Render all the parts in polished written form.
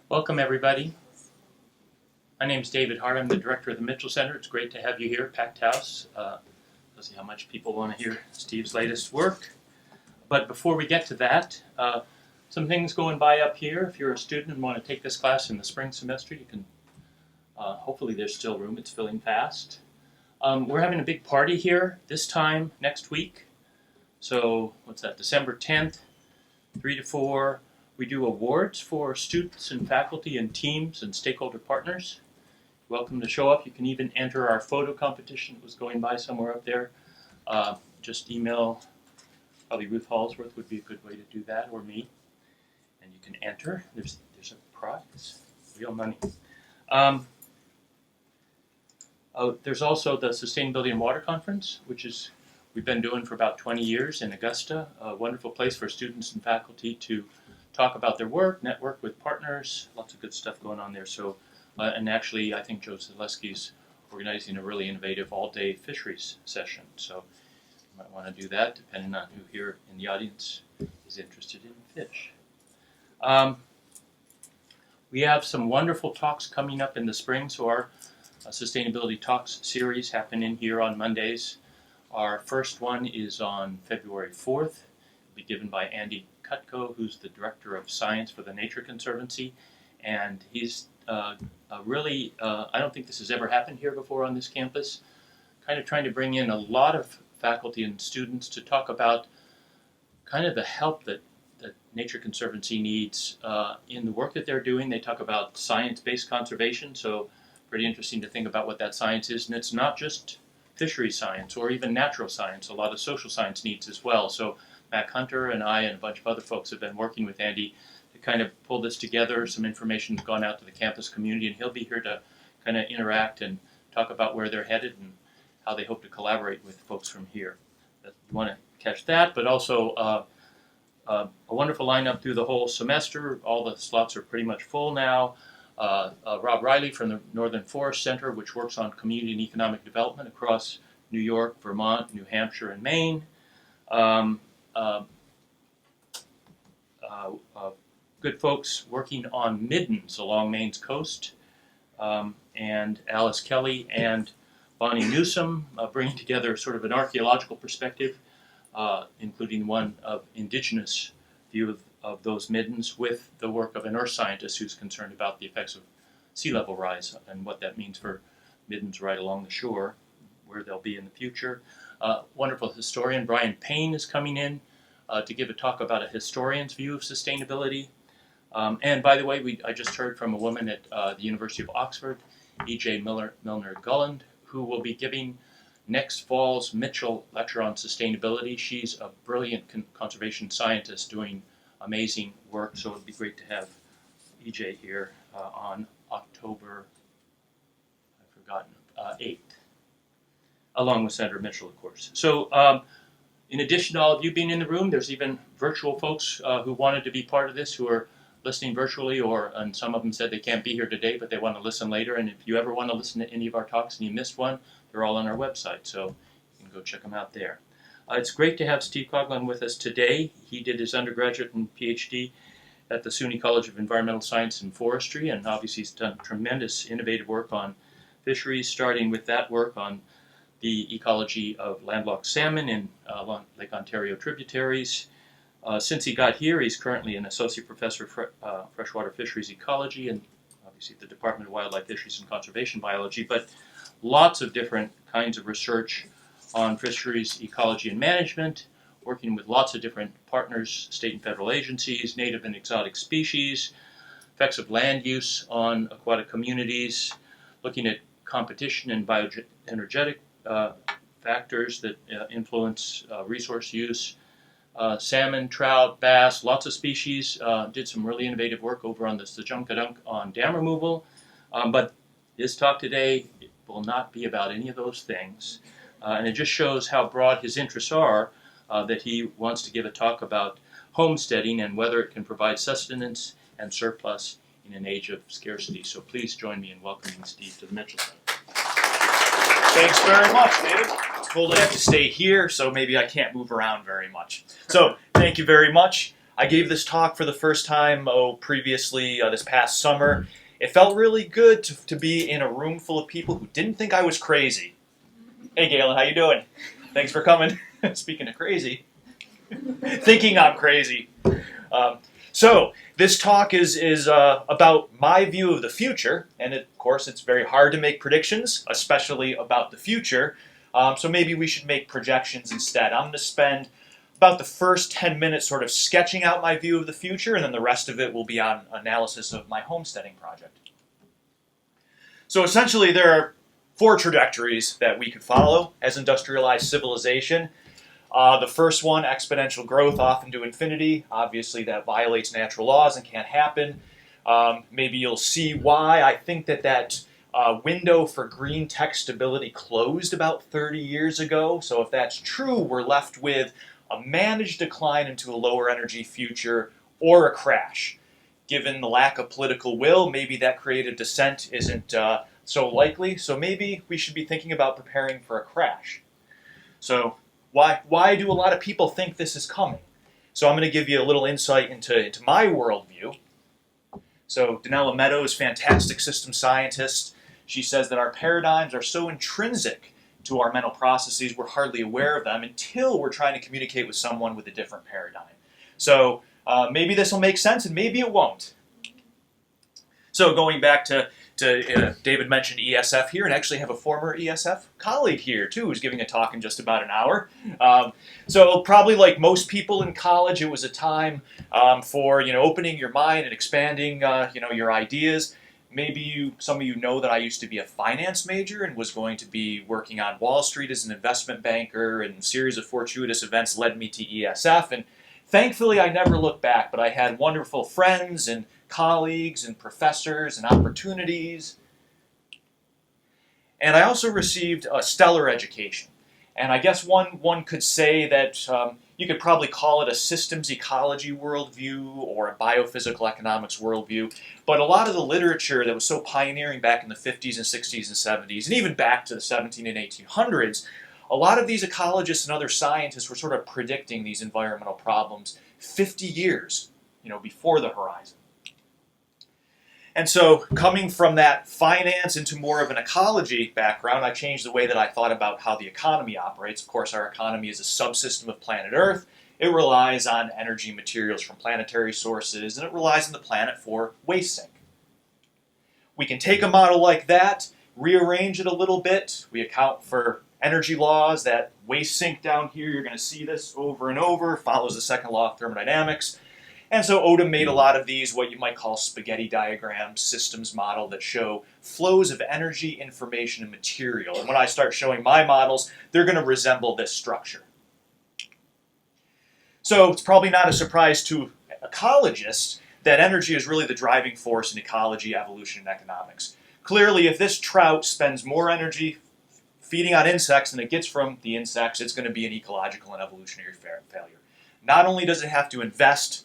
Welcome, everybody. My name is David Hart. I'm the director of the Mitchell Center. It's great to have you here, packed house. Let's see how much people want to hear Steve's latest work. But before we get to that, some things going by up here. If you're a student and want to take this class in the spring semester, you can, hopefully there's still room. It's filling fast. We're having a big party here this time next week. So what's that, December 10th, 3 to 4. We do awards for students and faculty and teams and stakeholder partners. Welcome to show up. You can even enter our photo competition. It was going by somewhere up there. Just email, probably Ruth Hallsworth would be a good way to do that, or me. And you can enter. There's a prize, real money. There's also the Sustainability and Water Conference, which is we've been doing for about 20 years in Augusta. A wonderful place for students and faculty to talk about their work, network with partners, lots of good stuff going on there. So, and actually, I think Joe Zaleski's organizing a really innovative all-day fisheries session. So you might want to do that, depending on who here in the audience is interested in fish. We have some wonderful talks coming up in the spring. So our Sustainability Talks series happen in here on Mondays. Our first one is on February 4th. It'll be given by Andy Cutco, who's the Director of Science for the Nature Conservancy. And he's really, I don't think this has ever happened here before on this campus, kind of trying to bring in a lot of faculty and students to talk about kind of the help that Nature Conservancy needs in the work that they're doing. They talk about science-based conservation, so pretty interesting to think about what that science is. And it's not just fishery science or even natural science, a lot of social science needs as well. So Mac Hunter and I and a bunch of other folks have been working with Andy to kind of pull this together. Some information has gone out to the campus community, and he'll be here to kind of interact and talk about where they're headed and how they hope to collaborate with folks from here. You want to catch that, but also a wonderful lineup through the whole semester. All the slots are pretty much full now. Rob Riley from the Northern Forest Center, which works on community and economic development across New York, Vermont, New Hampshire, and Maine. Good folks working on middens along Maine's coast, and Alice Kelly and Bonnie Newsom bringing together sort of an archaeological perspective, including one of indigenous view of those middens with the work of an earth scientist who's concerned about the effects of sea level rise and what that means for middens right along the shore, where they'll be in the future. Wonderful historian Brian Payne is coming in to give a talk about a historian's view of sustainability. And by the way, I just heard from a woman at the University of Oxford, E.J. Milner-Gulland, who will be giving next fall's Mitchell Lecture on Sustainability. She's a brilliant conservation scientist doing amazing work, so it'd be great to have E.J. here on October, 8th, along with Senator Mitchell, of course. So in addition to all of you being in the room, there's even virtual folks who wanted to be part of this who are listening virtually, and some of them said they can't be here today, but they want to listen later. And if you ever want to listen to any of our talks and you missed one, they're all on our website, so you can go check them out there. It's great to have Steve Coghlan with us today. He did his undergraduate and PhD at the SUNY College of Environmental Science and Forestry, and obviously he's done tremendous innovative work on fisheries, starting with that work on the ecology of landlocked salmon in Lake Ontario tributaries. Since he got here, he's currently an associate professor of freshwater fisheries ecology and obviously the Department of Wildlife Fisheries and Conservation Biology, but lots of different kinds of research on fisheries ecology and management, working with lots of different partners, state and federal agencies, native and exotic species, effects of land use on aquatic communities, looking at competition and bioenergetic factors that influence resource use, salmon, trout, bass, lots of species. Did some really innovative work over on the Sajunkadunk on dam removal. But his talk today will not be about any of those things. And it just shows how broad his interests are, that he wants to give a talk about homesteading and whether it can provide sustenance and surplus in an age of scarcity. So please join me in welcoming Steve to the Mitchell Center. Thanks very much, David. It's cool to have to stay here, so maybe I can't move around very much. So thank you very much. I gave this talk for the first time, previously this past summer. It felt really good to be in a room full of people who didn't think I was crazy. Hey Galen, how you doing? Thanks for coming. Speaking of crazy, thinking I'm crazy. So this talk is about my view of the future, and of course it's very hard to make predictions, especially about the future. So maybe we should make projections instead. I'm going to spend about the first 10 minutes sort of sketching out my view of the future, and then the rest of it will be on analysis of my homesteading project. So essentially there are 4 trajectories that we could follow as industrialized civilization. The first one, exponential growth off into infinity. Obviously that violates natural laws and can't happen. Maybe you'll see why. I think that window for green tech stability closed about 30 years ago. So if that's true, we're left with a managed decline into a lower energy future or a crash. Given the lack of political will, maybe that creative descent isn't so likely. So maybe we should be thinking about preparing for a crash. So why do a lot of people think this is coming? So I'm going to give you a little insight into my worldview. So Donella Meadows, fantastic system scientist, she says that our paradigms are so intrinsic to our mental processes we're hardly aware of them until we're trying to communicate with someone with a different paradigm. So maybe this will make sense and maybe it won't. So going back to David mentioned ESF here, and actually have a former ESF colleague here too who's giving a talk in just about an hour. So probably like most people in college, it was a time for opening your mind and expanding your ideas. Maybe some of you know that I used to be a finance major and was going to be working on Wall Street as an investment banker, and a series of fortuitous events led me to ESF. And thankfully, I never looked back, but I had wonderful friends and colleagues and professors and opportunities. And I also received a stellar education. And I guess one could say that you could probably call it a systems ecology worldview or a biophysical economics worldview. But a lot of the literature that was so pioneering back in the 50s and 60s and 70s, and even back to the 17 and 1800s, a lot of these ecologists and other scientists were sort of predicting these environmental problems 50 years before the horizon. And so coming from that finance into more of an ecology background, I changed the way that I thought about how the economy operates. Of course, our economy is a subsystem of planet Earth. It relies on energy materials from planetary sources, and it relies on the planet for waste sink. We can take a model like that, rearrange it a little bit. We account for energy laws. That waste sink down here, you're going to see this over and over, follows the second law of thermodynamics. And so Odom made a lot of these, what you might call spaghetti diagrams, systems model that show flows of energy, information, and material. And when I start showing my models, they're going to resemble this structure. So it's probably not a surprise to ecologists that energy is really the driving force in ecology, evolution, and economics. Clearly, if this trout spends more energy feeding on insects than it gets from the insects, it's going to be an ecological and evolutionary failure. Not only does it have to invest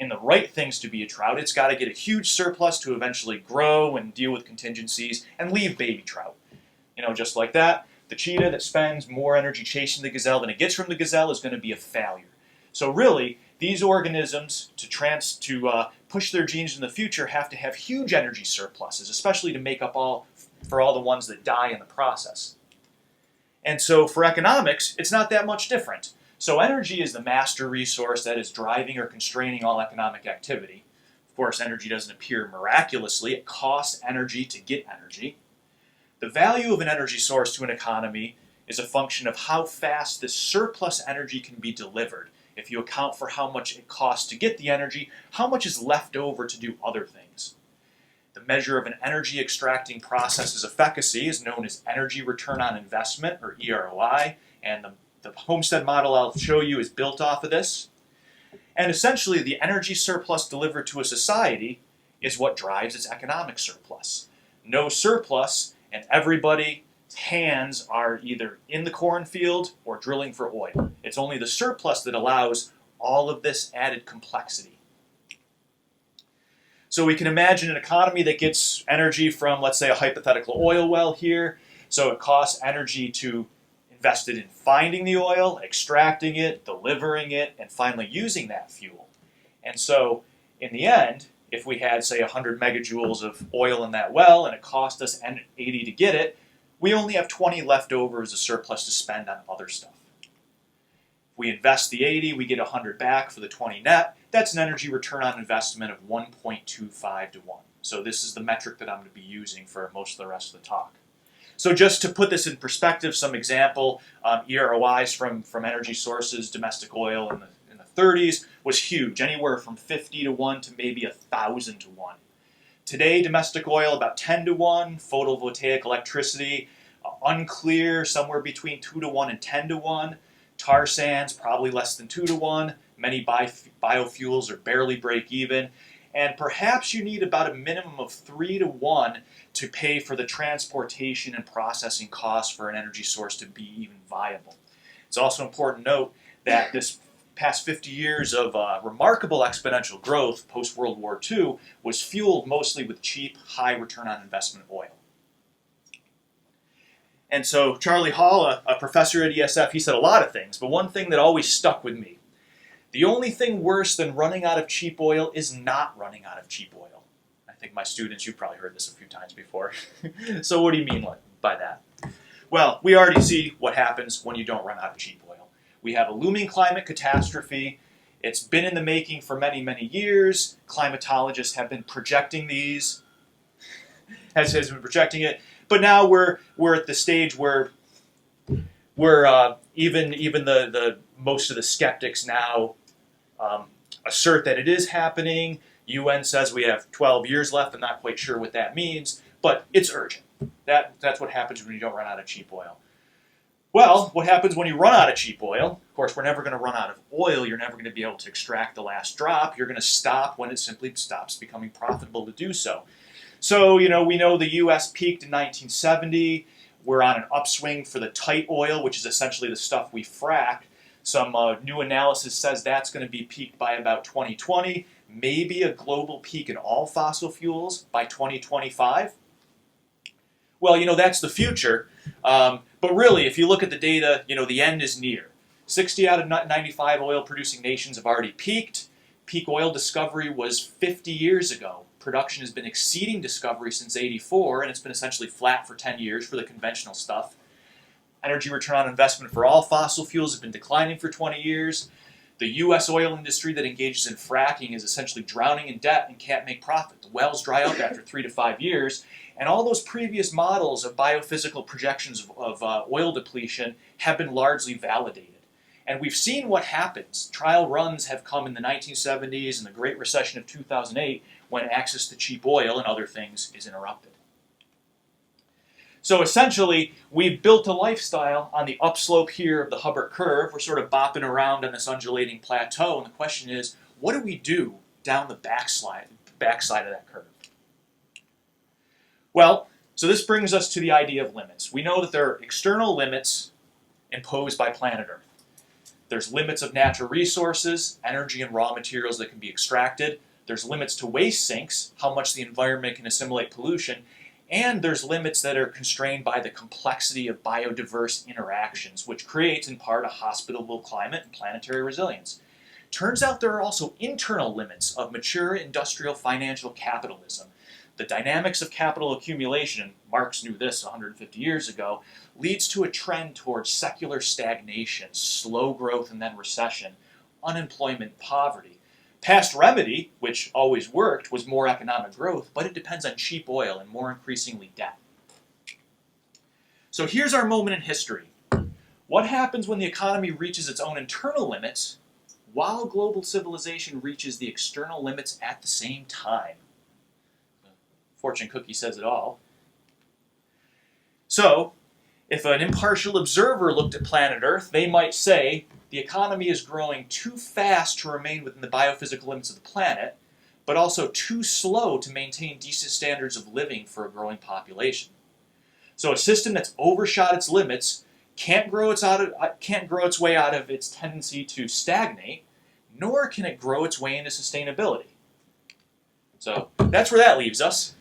in the right things to be a trout, it's got to get a huge surplus to eventually grow and deal with contingencies and leave baby trout. Just like that, the cheetah that spends more energy chasing the gazelle than it gets from the gazelle is going to be a failure. So really, these organisms, to push their genes in the future, have to have huge energy surpluses, especially to make up for all the ones that die in the process. And so for economics, it's not that much different. So energy is the master resource that is driving or constraining all economic activity. Of course, energy doesn't appear miraculously. It costs energy to get energy. The value of an energy source to an economy is a function of how fast this surplus energy can be delivered. If you account for how much it costs to get the energy, how much is left over to do other things. The measure of an energy extracting process's efficacy is known as energy return on investment, or EROI, and the homestead model I'll show you is built off of this. And essentially, the energy surplus delivered to a society is what drives its economic surplus. No surplus, and everybody's hands are either in the cornfield or drilling for oil. It's only the surplus that allows all of this added complexity. So we can imagine an economy that gets energy from, let's say, a hypothetical oil well here. So it costs energy to invest it in finding the oil, extracting it, delivering it, and finally using that fuel. And so in the end, if we had, say, 100 megajoules of oil in that well and it cost us 80 to get it, we only have 20 left over as a surplus to spend on other stuff. If we invest the 80, we get 100 back for the 20 net. That's an energy return on investment of 1.25 to 1. So this is the metric that I'm going to be using for most of the rest of the talk. So just to put this in perspective, some example, EROIs from energy sources, domestic oil in the 30s was huge, anywhere from 50 to 1 to maybe 1,000 to 1. Today, domestic oil about 10 to 1, photovoltaic electricity, unclear, somewhere between 2 to 1 and 10 to 1. Tar sands, probably less than 2 to 1. Many biofuels are barely break even. And perhaps you need about a minimum of 3 to 1 to pay for the transportation and processing costs for an energy source to be even viable. It's also important to note that this past 50 years of remarkable exponential growth post-World War II was fueled mostly with cheap, high return on investment oil. And so Charlie Hall, a professor at ESF, he said a lot of things, but one thing that always stuck with me: the only thing worse than running out of cheap oil is not running out of cheap oil. I think my students, you've probably heard this a few times before. So what do you mean by that? Well, we already see what happens when you don't run out of cheap oil. We have a looming climate catastrophe. It's been in the making for many, many years. Climatologists have been projecting these, has been projecting it. But now we're at the stage where even the most of the skeptics now assert that it is happening. UN says we have 12 years left. I'm not quite sure what that means, but it's urgent. That's what happens when you don't run out of cheap oil. Well, what happens when you run out of cheap oil? Of course, we're never going to run out of oil. You're never going to be able to extract the last drop. You're going to stop when it simply stops becoming profitable to do so. So, we know the U.S. peaked in 1970. We're on an upswing for the tight oil, which is essentially the stuff we frack. Some new analysis says that's going to be peaked by about 2020. Maybe a global peak in all fossil fuels by 2025. Well, that's the future. But really, if you look at the data, the end is near. 60 out of 95 oil-producing nations have already peaked. Peak oil discovery was 50 years ago. Production has been exceeding discovery since '84, and it's been essentially flat for 10 years for the conventional stuff. Energy return on investment for all fossil fuels has been declining for 20 years. The U.S. oil industry that engages in fracking is essentially drowning in debt and can't make profit. The wells dry up after 3 to 5 years. And all those previous models of biophysical projections of oil depletion have been largely validated. And we've seen what happens. Trial runs have come in the 1970s and the Great Recession of 2008 when access to cheap oil and other things is interrupted. So essentially, we've built a lifestyle on the upslope here of the Hubbert curve. We're sort of bopping around on this undulating plateau, and the question is, what do we do down the backside of that curve? Well, so this brings us to the idea of limits. We know that there are external limits imposed by planet Earth. There's limits of natural resources, energy and raw materials that can be extracted. There's limits to waste sinks, how much the environment can assimilate pollution. And there's limits that are constrained by the complexity of biodiverse interactions, which creates, in part, a hospitable climate and planetary resilience. Turns out there are also internal limits of mature industrial financial capitalism. The dynamics of capital accumulation, Marx knew this 150 years ago, leads to a trend towards secular stagnation, slow growth and then recession, unemployment, poverty. Past remedy, which always worked, was more economic growth, but it depends on cheap oil and more increasingly debt. So here's our moment in history. What happens when the economy reaches its own internal limits while global civilization reaches the external limits at the same time? Fortune cookie says it all. So, if an impartial observer looked at planet Earth, they might say the economy is growing too fast to remain within the biophysical limits of the planet, but also too slow to maintain decent standards of living for a growing population. So a system that's overshot its limits can't grow its way out of its tendency to stagnate, nor can it grow its way into sustainability. So that's where that leaves us.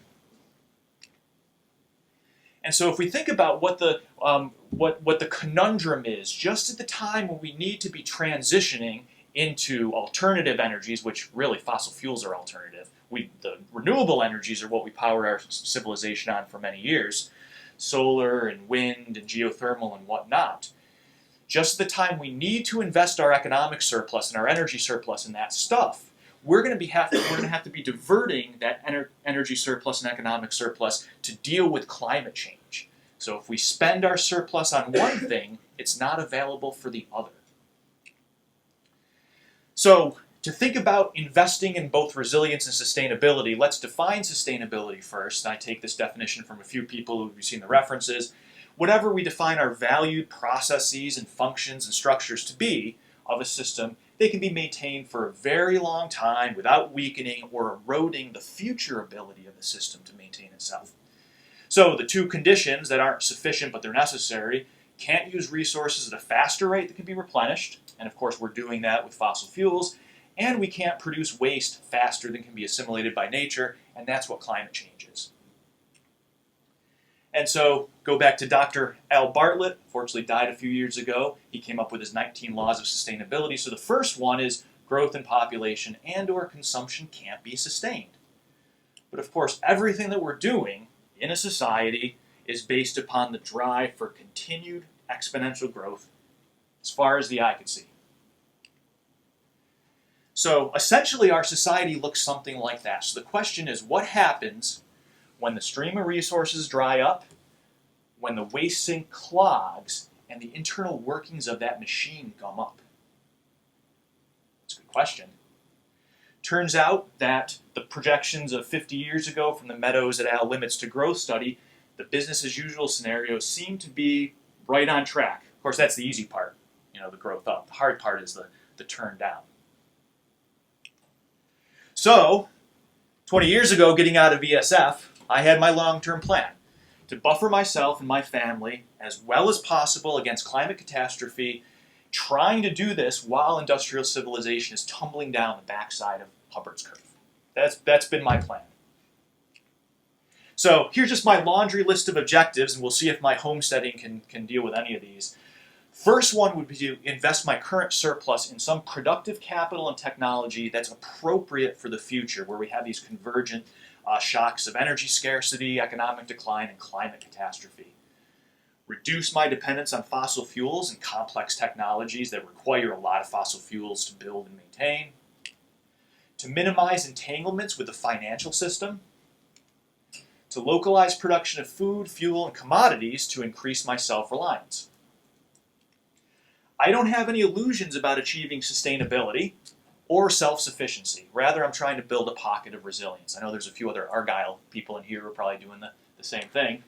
And so if we think about what the conundrum is, just at the time when we need to be transitioning into alternative energies, which really fossil fuels are alternative. The renewable energies are what we powered our civilization on for many years, solar and wind and geothermal and whatnot. Just the time we need to invest our economic surplus and our energy surplus in that stuff, we're going to have to be diverting that energy surplus and economic surplus to deal with climate change. So if we spend our surplus on one thing, it's not available for the other. So to think about investing in both resilience and sustainability, let's define sustainability first. I take this definition from a few people who've seen the references. Whatever we define our valued processes and functions and structures to be of a system, they can be maintained for a very long time without weakening or eroding the future ability of the system to maintain itself. So the two conditions that aren't sufficient but they're necessary: can't use resources at a faster rate that can be replenished, and of course we're doing that with fossil fuels, and we can't produce waste faster than can be assimilated by nature, and that's what climate change is. And so, go back to Dr. Al Bartlett, fortunately died a few years ago. He came up with his 19 laws of sustainability. So the first one is growth in population and or consumption can't be sustained. But of course, everything that we're doing in a society is based upon the drive for continued exponential growth as far as the eye can see. So essentially our society looks something like that. So the question is, what happens when the stream of resources dry up, when the waste sink clogs, and the internal workings of that machine gum up? That's a good question. Turns out that the projections of 50 years ago from the Meadows et al. Limits to Growth study, the business as usual scenarios seem to be right on track. Of course, that's the easy part, the growth up. The hard part is the turn down. So, 20 years ago, getting out of ESF, I had my long-term plan to buffer myself and my family as well as possible against climate catastrophe, trying to do this while industrial civilization is tumbling down the backside of Hubbard's curve. That's been my plan. So here's just my laundry list of objectives, and we'll see if my homesteading can deal with any of these. First one would be to invest my current surplus in some productive capital and technology that's appropriate for the future, where we have these convergent shocks of energy scarcity, economic decline, and climate catastrophe. Reduce my dependence on fossil fuels and complex technologies that require a lot of fossil fuels to build and maintain. To minimize entanglements with the financial system. To localize production of food, fuel, and commodities to increase my self-reliance. I don't have any illusions about achieving sustainability or self-sufficiency. Rather, I'm trying to build a pocket of resilience. I know there's a few other Argyle people in here who are probably doing the same thing.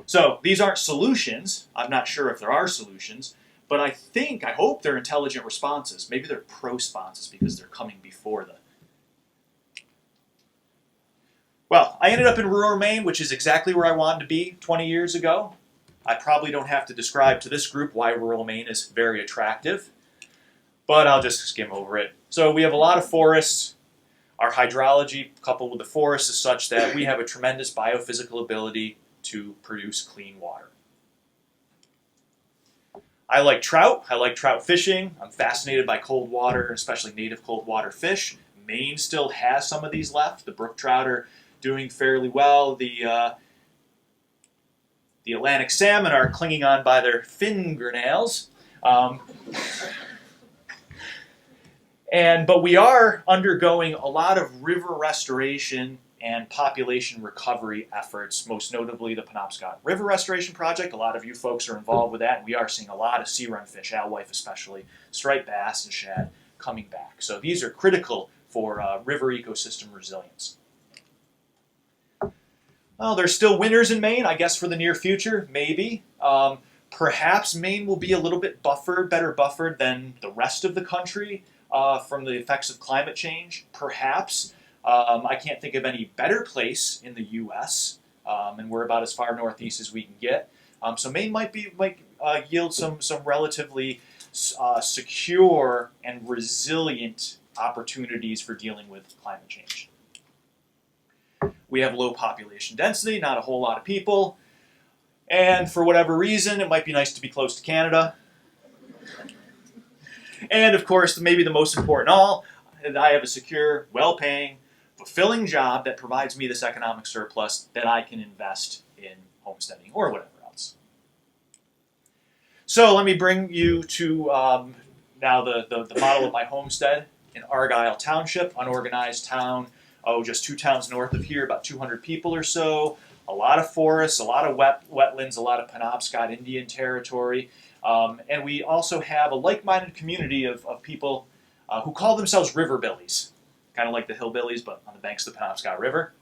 So these aren't solutions. I'm not sure if there are solutions, but I hope they're intelligent responses. Maybe they're pro-sponses because they're coming before the... Well, I ended up in rural Maine, which is exactly where I wanted to be 20 years ago. I probably don't have to describe to this group why rural Maine is very attractive, but I'll just skim over it. So we have a lot of forests. Our hydrology, coupled with the forests, is such that we have a tremendous biophysical ability to produce clean water. I like trout. I like trout fishing. I'm fascinated by cold water, especially native cold water fish. Maine still has some of these left. The brook trout are doing fairly well. The Atlantic salmon are clinging on by their fingernails. But we are undergoing a lot of river restoration and population recovery efforts, most notably the Penobscot River Restoration Project. A lot of you folks are involved with that, and we are seeing a lot of sea run fish, alewife especially, striped bass and shad coming back. So these are critical for river ecosystem resilience. Well, there's still winters in Maine, I guess, for the near future, maybe. Perhaps Maine will be a little bit better buffered than the rest of the country from the effects of climate change. Perhaps. I can't think of any better place in the U.S., and we're about as far northeast as we can get. So Maine might yield some relatively secure and resilient opportunities for dealing with climate change. We have low population density, not a whole lot of people, and for whatever reason, it might be nice to be close to Canada. And of course, maybe the most important of all, I have a secure, well-paying, fulfilling job that provides me this economic surplus that I can invest in homesteading or whatever else. So let me bring you to now the model of my homestead in Argyle Township, unorganized town, just 2 towns north of here, about 200 people or so, a lot of forests, a lot of wetlands, a lot of Penobscot Indian territory, and we also have a like-minded community of people who call themselves riverbillies, kind of like the hillbillies, but on the banks of the Penobscot River.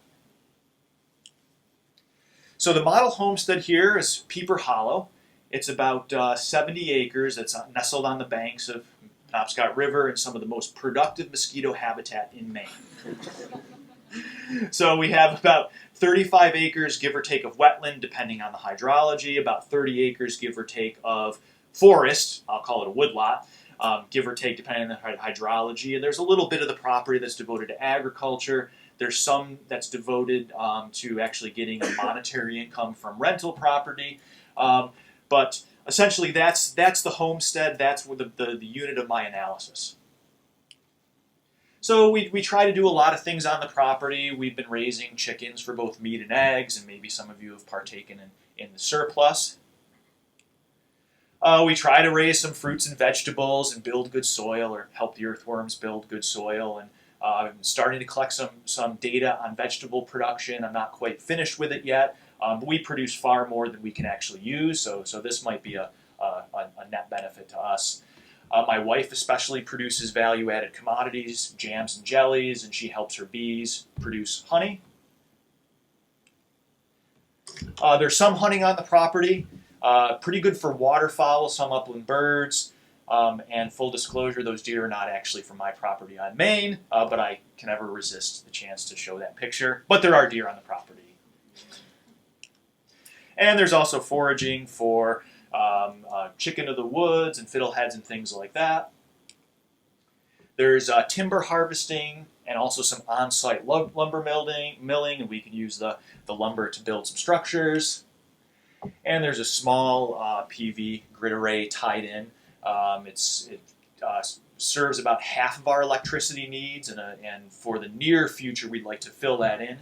So the model homestead here is Peeper Hollow. It's about 70 acres. It's nestled on the banks of Penobscot River and some of the most productive mosquito habitat in Maine. So we have about 35 acres, give or take, of wetland, depending on the hydrology, about 30 acres, give or take, of forest, I'll call it a woodlot, give or take, depending on the hydrology. And there's a little bit of the property that's devoted to agriculture. There's some that's devoted to actually getting a monetary income from rental property. But essentially, that's the homestead. That's the unit of my analysis. So we try to do a lot of things on the property. We've been raising chickens for both meat and eggs, and maybe some of you have partaken in the surplus. We try to raise some fruits and vegetables and build good soil, or help the earthworms build good soil. And I'm starting to collect some data on vegetable production. I'm not quite finished with it yet, but we produce far more than we can actually use, so this might be a net benefit to us. My wife especially produces value-added commodities, jams and jellies, and she helps her bees produce honey. There's some hunting on the property, pretty good for waterfowl, some upland birds, and full disclosure, those deer are not actually from my property on Maine, but I can never resist the chance to show that picture. But there are deer on the property. And there's also foraging for chicken of the woods and fiddleheads and things like that. There's timber harvesting and also some on-site lumber milling, and we can use the lumber to build some structures. And there's a small PV grid array tied in. It serves about half of our electricity needs, and for the near future, we'd like to fill that in.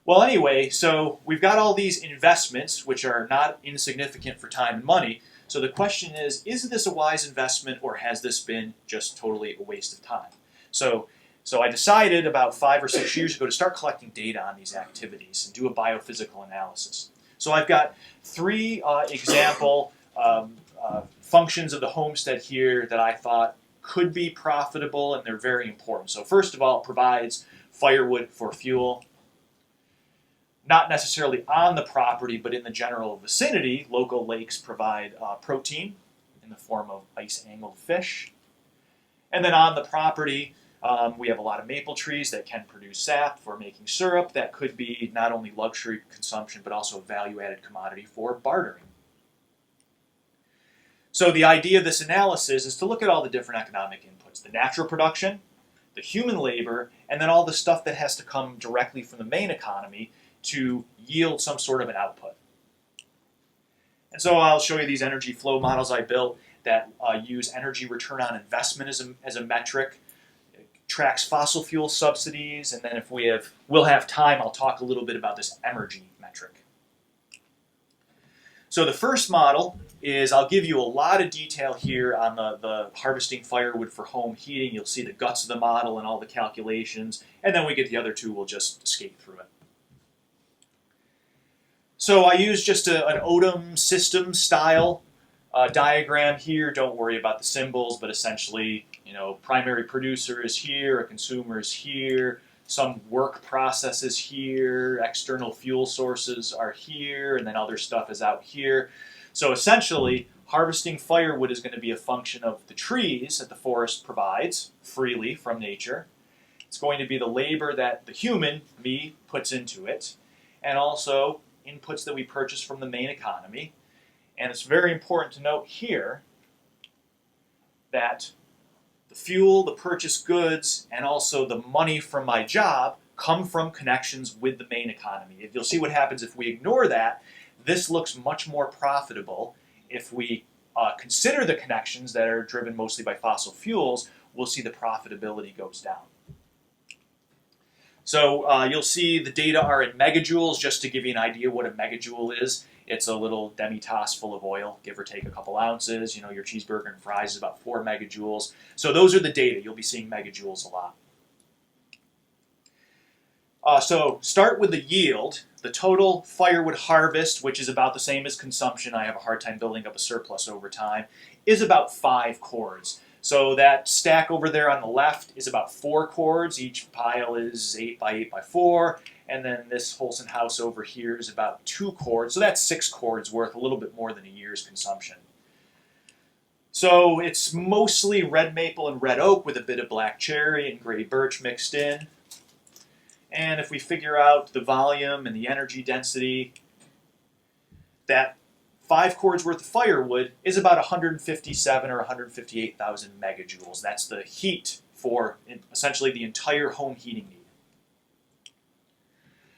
Well, anyway, so we've got all these investments, which are not insignificant for time and money. So the question is this a wise investment, or has this been just totally a waste of time? So I decided about 5 or 6 years ago to start collecting data on these activities and do a biophysical analysis. So I've got 3 example functions of the homestead here that I thought could be profitable, and they're very important. So first of all, it provides firewood for fuel. Not necessarily on the property, but in the general vicinity, local lakes provide protein in the form of ice-angled fish. And then on the property, we have a lot of maple trees that can produce sap for making syrup. That could be not only luxury consumption, but also a value-added commodity for bartering. So the idea of this analysis is to look at all the different economic inputs, the natural production, the human labor, and then all the stuff that has to come directly from the Maine economy to yield some sort of an output. And so I'll show you these energy flow models I built that use energy return on investment as a metric. It tracks fossil fuel subsidies, and then if we'll have time, I'll talk a little bit about this energy metric. So the first model is, I'll give you a lot of detail here on the harvesting firewood for home heating. You'll see the guts of the model and all the calculations, and then we get the other 2, we'll just skate through it. So I use just an ODM system style diagram here. Don't worry about the symbols, but essentially, primary producer is here, a consumer is here, some work processes here, external fuel sources are here, and then other stuff is out here. So essentially, harvesting firewood is going to be a function of the trees that the forest provides freely from nature. It's going to be the labor that the human, me, puts into it, and also inputs that we purchase from the Maine economy. And it's very important to note here that the fuel, the purchased goods, and also the money from my job come from connections with the Maine economy. You'll see what happens if we ignore that. This looks much more profitable if we consider the connections that are driven mostly by fossil fuels, we'll see the profitability goes down. So you'll see the data are in megajoules. Just to give you an idea what a megajoule is, it's a little demi-tasse full of oil, give or take a couple ounces. You know, your cheeseburger and fries is about 4 megajoules. So those are the data. You'll be seeing megajoules a lot. So start with the yield. The total firewood harvest, which is about the same as consumption, I have a hard time building up a surplus over time, is about 5 cords. So that stack over there on the left is about 4 cords. Each pile is 8 by 8 by 4. And then this Holson house over here is about 2 cords. So that's 6 cords worth, a little bit more than a year's consumption. So it's mostly red maple and red oak with a bit of black cherry and gray birch mixed in. And if we figure out the volume and the energy density, that 5 cords worth of firewood is about 157 or 158,000 megajoules. That's the heat for essentially the entire home heating need.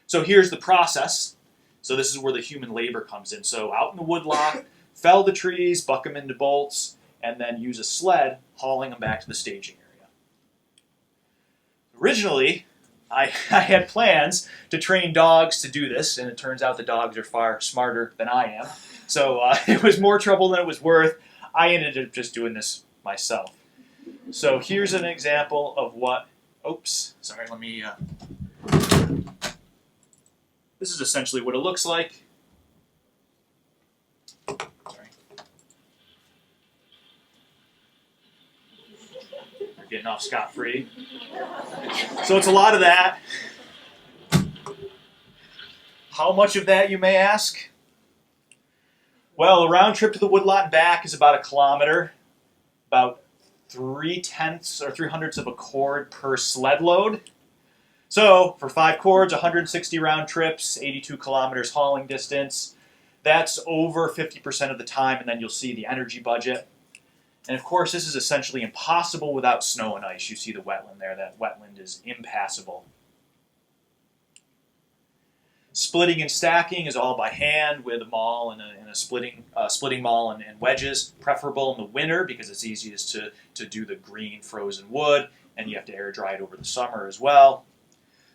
So here's the process. So this is where the human labor comes in. So out in the woodlot, fell the trees, buck them into bolts, and then use a sled hauling them back to the staging area. Originally, I had plans to train dogs to do this, and it turns out the dogs are far smarter than I am. So it was more trouble than it was worth. I ended up just doing this myself. So here's an example of what, oops, sorry, let me, this is essentially what it looks like. Sorry. We're getting off scot-free. So it's a lot of that. How much of that, you may ask? Well, a round trip to the woodlot and back is about 1 kilometer, about 3/10 or 3/100 of a cord per sled load. So for 5 cords, 160 round trips, 82 kilometers hauling distance. That's over 50% of the time, and then you'll see the energy budget. And of course, this is essentially impossible without snow and ice. You see the wetland there. That wetland is impassable. Splitting and stacking is all by hand with a maul and a splitting maul and wedges, preferable in the winter because it's easiest to do the green frozen wood, and you have to air dry it over the summer as well.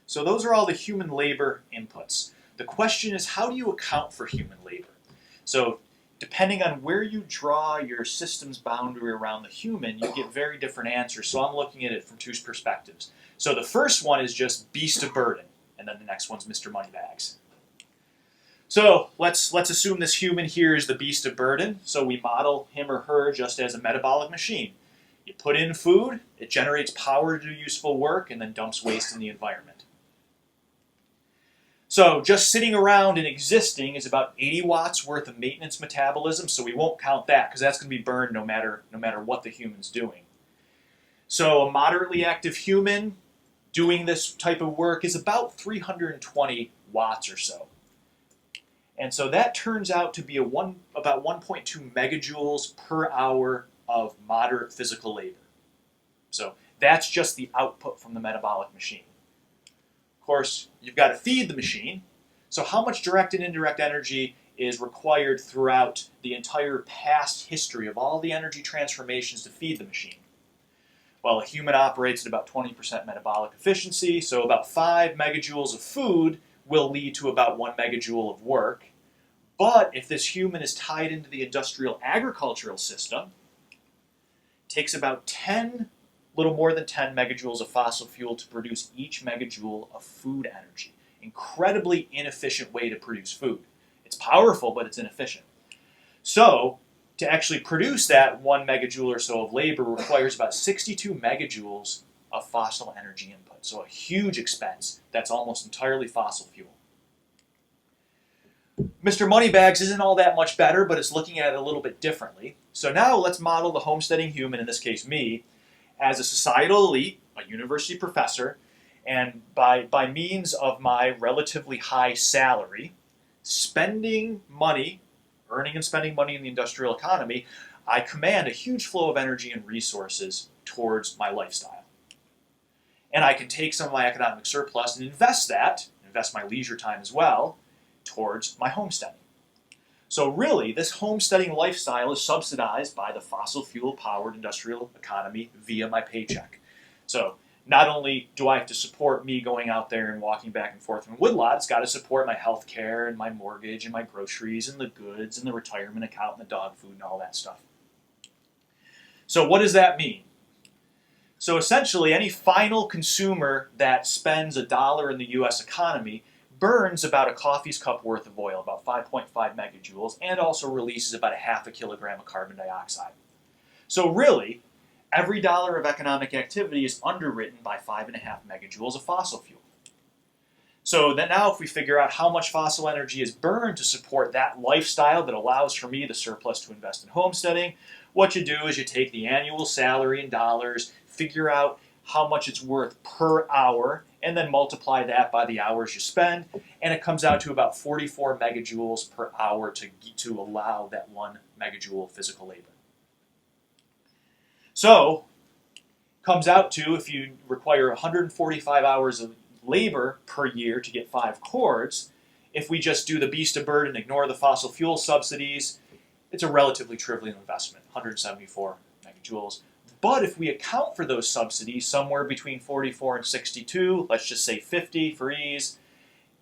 So those are all the human labor inputs. The question is, how do you account for human labor? So depending on where you draw your system's boundary around the human, you get very different answers. So I'm looking at it from 2 perspectives. So the first one is just beast of burden, and then the next one's Mr. Moneybags. So let's assume this human here is the beast of burden. So we model him or her just as a metabolic machine. You put in food, it generates power to do useful work, and then dumps waste in the environment. So just sitting around and existing is about 80 watts worth of maintenance metabolism, so we won't count that because that's going to be burned no matter what the human's doing. So a moderately active human doing this type of work is about 320 watts or so. And so that turns out to be about 1.2 megajoules per hour of moderate physical labor. So that's just the output from the metabolic machine. Of course, you've got to feed the machine. So how much direct and indirect energy is required throughout the entire past history of all the energy transformations to feed the machine? Well, a human operates at about 20% metabolic efficiency, so about 5 megajoules of food will lead to about 1 megajoule of work. But if this human is tied into the industrial agricultural system, it takes about 10, little more than 10 megajoules of fossil fuel to produce each megajoule of food energy. Incredibly inefficient way to produce food. It's powerful, but it's inefficient. So to actually produce that 1 megajoule or so of labor requires about 62 megajoules of fossil energy input. So a huge expense that's almost entirely fossil fuel. Mr. Moneybags isn't all that much better, but it's looking at it a little bit differently. So now let's model the homesteading human, in this case me, as a societal elite, a university professor, and by means of my relatively high salary, spending money, earning and spending money in the industrial economy, I command a huge flow of energy and resources towards my lifestyle. And I can take some of my economic surplus and invest my leisure time as well, towards my homesteading. So really, this homesteading lifestyle is subsidized by the fossil fuel-powered industrial economy via my paycheck. So not only do I have to support me going out there and walking back and forth from a woodlot, it's got to support my health care and my mortgage and my groceries and the goods and the retirement account and the dog food and all that stuff. So what does that mean? So essentially, any final consumer that spends $1 in the U.S. economy burns about a coffee's cup worth of oil, about 5.5 megajoules, and also releases about a half a kilogram of carbon dioxide. So really, every dollar of economic activity is underwritten by 5.5 megajoules of fossil fuel. So then now if we figure out how much fossil energy is burned to support that lifestyle that allows for me the surplus to invest in homesteading, what you do is you take the annual salary in dollars, figure out how much it's worth per hour, and then multiply that by the hours you spend, and it comes out to about 44 megajoules per hour to allow that 1 megajoule of physical labor. So, comes out to, if you require 145 hours of labor per year to get 5 cords, if we just do the beast of burden and ignore the fossil fuel subsidies, it's a relatively trivial investment, 174 megajoules. But if we account for those subsidies, somewhere between 44 and 62, let's just say 50 for ease,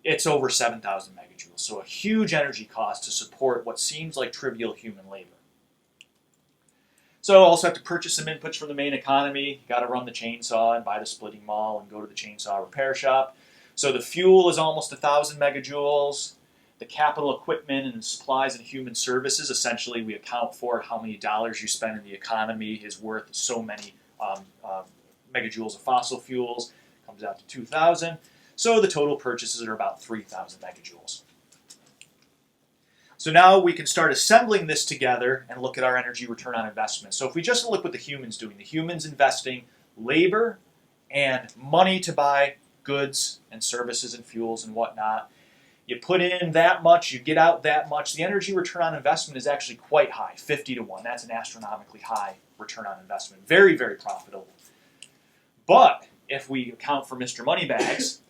it's over 7,000 megajoules. So a huge energy cost to support what seems like trivial human labor. So also have to purchase some inputs from the Maine economy. Got to run the chainsaw and buy the splitting maul and go to the chainsaw repair shop. So the fuel is almost 1,000 megajoules. The capital equipment and supplies and human services, essentially we account for how many dollars you spend in the economy is worth so many megajoules of fossil fuels. Comes out to 2,000. So the total purchases are about 3,000 megajoules. So now we can start assembling this together and look at our energy return on investment. So if we just look what the humans doing, the humans investing labor and money to buy goods and services and fuels and whatnot. You put in that much, you get out that much. The energy return on investment is actually quite high, 50 to 1. That's an astronomically high return on investment. Very, very profitable. But if we account for Mr. Moneybags,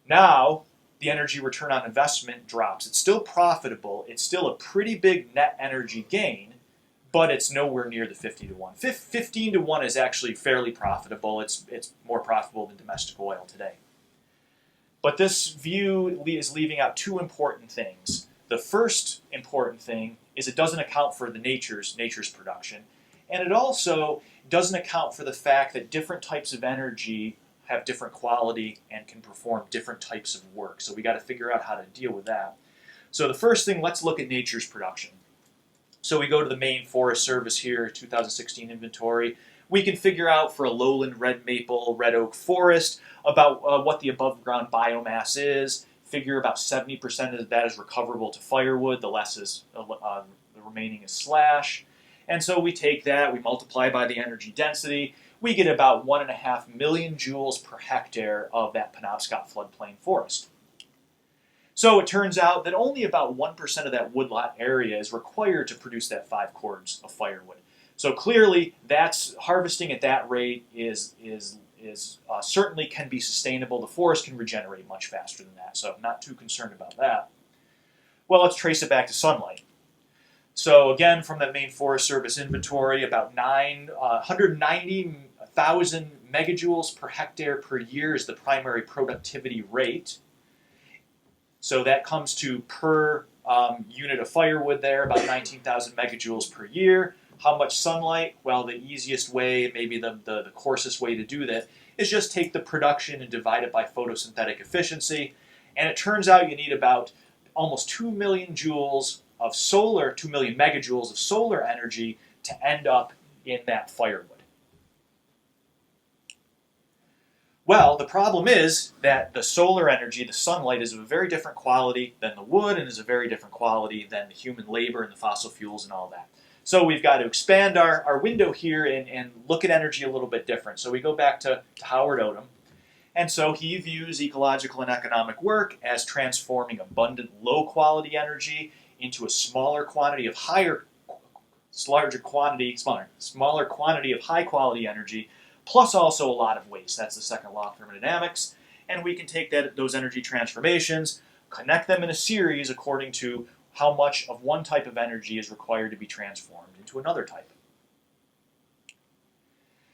now the energy return on investment drops. It's still profitable. It's still a pretty big net energy gain, but it's nowhere near the 50 to 1. 15 to 1 is actually fairly profitable. It's more profitable than domestic oil today. But this view is leaving out 2 important things. The first important thing is it doesn't account for the nature's production, and it also doesn't account for the fact that different types of energy have different quality and can perform different types of work. So we got to figure out how to deal with that. So the first thing, let's look at nature's production. So we go to the Maine Forest Service here, 2016 inventory. We can figure out for a lowland red maple, red oak forest about what the above ground biomass is. Figure about 70% of that is recoverable to firewood. The less is the remaining is slash. And so we take that, we multiply by the energy density. We get about 1.5 million joules per hectare of that Penobscot floodplain forest. So it turns out that only about 1% of that woodlot area is required to produce that 5 cords of firewood. So clearly, that's harvesting at that rate is certainly can be sustainable. The forest can regenerate much faster than that, so I'm not too concerned about that. Well, let's trace it back to sunlight. So again, from that Maine Forest Service inventory, about 190,000 megajoules per hectare per year is the primary productivity rate. So that comes to per unit of firewood there, about 19,000 megajoules per year. How much sunlight? Well, the easiest way, maybe the coarsest way to do that, is just take the production and divide it by photosynthetic efficiency. And it turns out you need about almost 2 million joules of solar, 2 million megajoules of solar energy to end up in that firewood. Well, the problem is that the solar energy, the sunlight, is of a very different quality than the wood and is a very different quality than the human labor and the fossil fuels and all that. So we've got to expand our window here and look at energy a little bit different. So we go back to Howard Odum. And so he views ecological and economic work as transforming abundant low-quality energy into a smaller quantity of smaller quantity of high-quality energy, plus also a lot of waste. That's the second law of thermodynamics. And we can take those energy transformations, connect them in a series according to how much of one type of energy is required to be transformed into another type.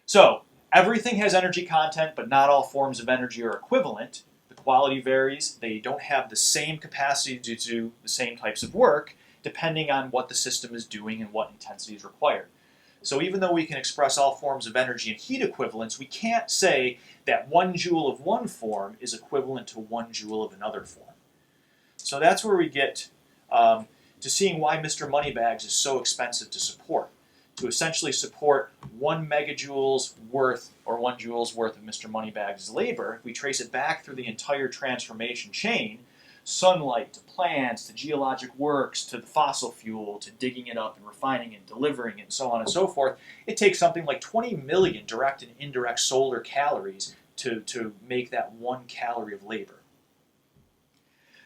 So, everything has energy content, but not all forms of energy are equivalent. The quality varies. They don't have the same capacity to do the same types of work, depending on what the system is doing and what intensity is required. So even though we can express all forms of energy in heat equivalents, we can't say that 1 joule of one form is equivalent to 1 joule of another form. So that's where we get to seeing why Mr. Moneybags is so expensive to support. To essentially support 1 megajoule's worth or 1 joule's worth of Mr. Moneybags' labor, if we trace it back through the entire transformation chain, sunlight to plants to geologic works to the fossil fuel to digging it up and refining it, delivering it, and so on and so forth, it takes something like 20 million direct and indirect solar calories to make that 1 calorie of labor.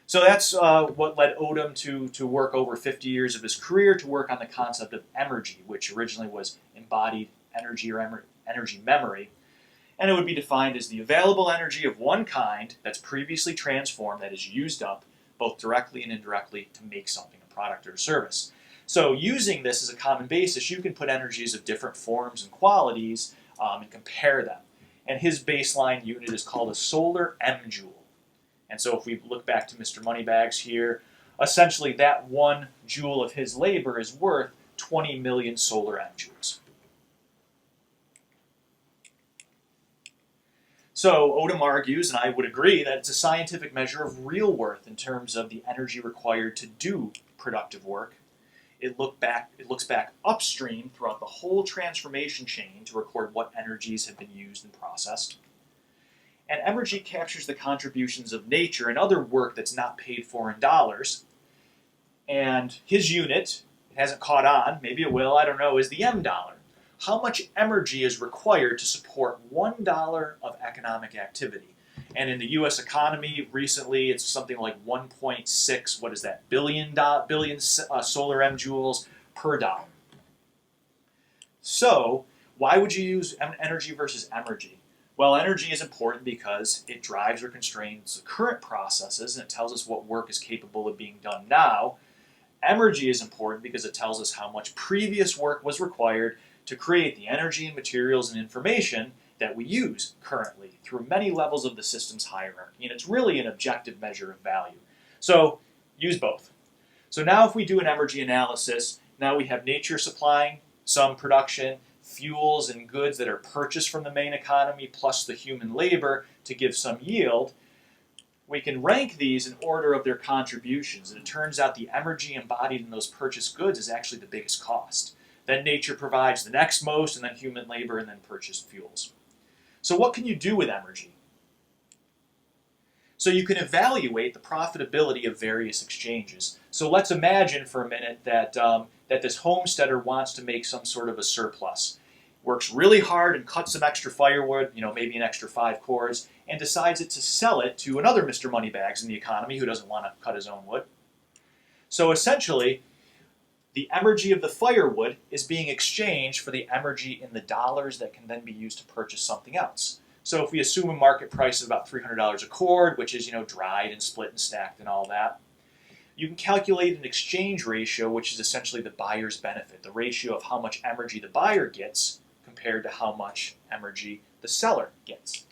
So that's what led Odom to work over 50 years of his career to work on the concept of emergy, which originally was embodied energy or energy memory. And it would be defined as the available energy of one kind that's previously transformed, that is used up, both directly and indirectly, to make something, a product or a service. So using this as a common basis, you can put energies of different forms and qualities and compare them. And his baseline unit is called a solar M-joule. And so if we look back to Mr. Moneybags here, essentially that 1 joule of his labor is worth 20 million solar M-joules. So Odom argues, and I would agree, that it's a scientific measure of real worth in terms of the energy required to do productive work. It looks back upstream throughout the whole transformation chain to record what energies have been used and processed. And energy captures the contributions of nature and other work that's not paid for in dollars. And his unit, it hasn't caught on, maybe it will, I don't know, is the M dollar. How much energy is required to support $1 of economic activity? And in the U.S. economy, recently, it's something like 1.6, billion solar M-joules per dollar. So, why would you use energy versus emergy? Well, energy is important because it drives or constrains the current processes, and it tells us what work is capable of being done now. Emergy is important because it tells us how much previous work was required to create the energy and materials and information that we use currently through many levels of the system's hierarchy. And it's really an objective measure of value. So use both. So now if we do an emergy analysis, now we have nature supplying some production, fuels and goods that are purchased from the Maine economy, plus the human labor to give some yield. We can rank these in order of their contributions. And it turns out the emergy embodied in those purchased goods is actually the biggest cost. Then nature provides the next most, and then human labor, and then purchased fuels. So what can you do with emergy? So you can evaluate the profitability of various exchanges. So let's imagine for a minute that, that this homesteader wants to make some sort of a surplus. Works really hard and cuts some extra firewood, maybe an extra 5 cords, and decides to sell it to another Mr. Moneybags in the economy who doesn't want to cut his own wood. So essentially, the emergy of the firewood is being exchanged for the emergy in the dollars that can then be used to purchase something else. So if we assume a market price of about $300 a cord, which is dried and split and stacked and all that, you can calculate an exchange ratio, which is essentially the buyer's benefit, the ratio of how much emergy the buyer gets compared to how much emergy the seller gets.